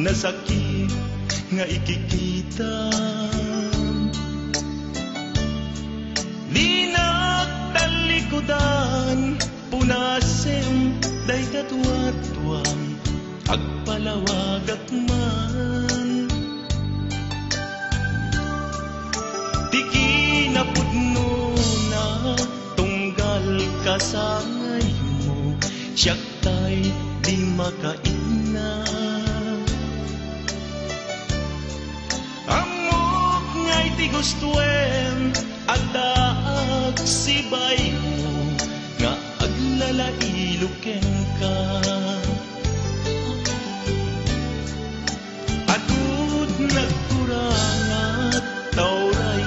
nasakit nga ikikita. Di nagtalikodan, punasem day katuwatuang agpalawagat man. Tiki na pudno na tunggal kasangay mo, siyak tay di makaina. Amok ngay ti gustuem agdaag sibay mo, nga aglalailuken ka. Adud nagkurangat tauray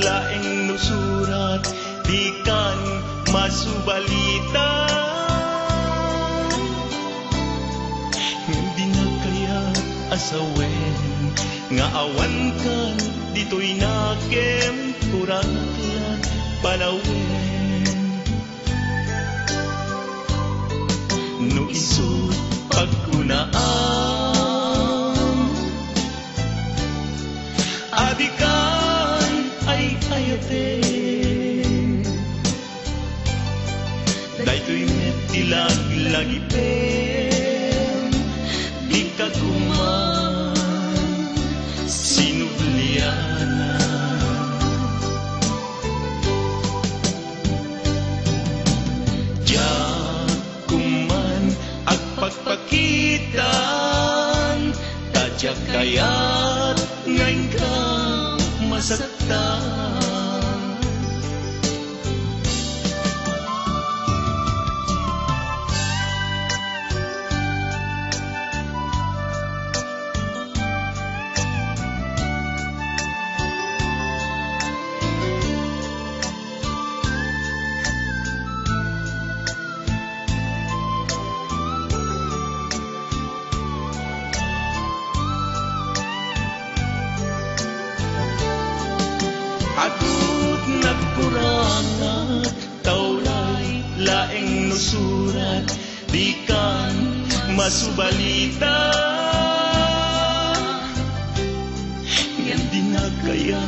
laeng nusurat, di kan masubalita. Hindi na kaya asawen nga awan kan dito'y nakem kurangklan palawen. No isut pagkunaan, abikan ay ayate. Daytoy met tilag lagi pen, di ka kuman sinubliana. Diyak kuman agpagpakitan, tadyak kaya't ngayon ka masaktan. Adud nagkurangat tauray laeng nusurat, di kan masubalita. Yan di na kaya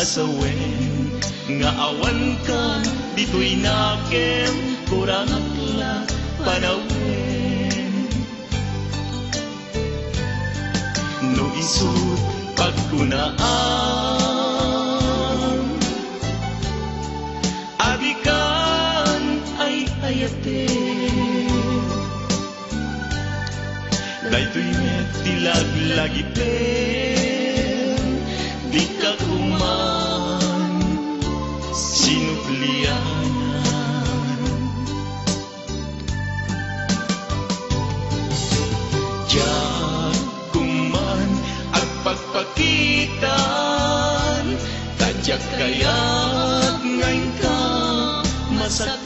asawen nga awan kan dito'y nakem kurangat la panawen. No isut pagkunaan, abikan ay ayate. Daytoy met tilag lagi pen, di ka kuman sinublianan. Diyak kuman agpagpakitan, tadyak kaya't ngayon ka masaktan.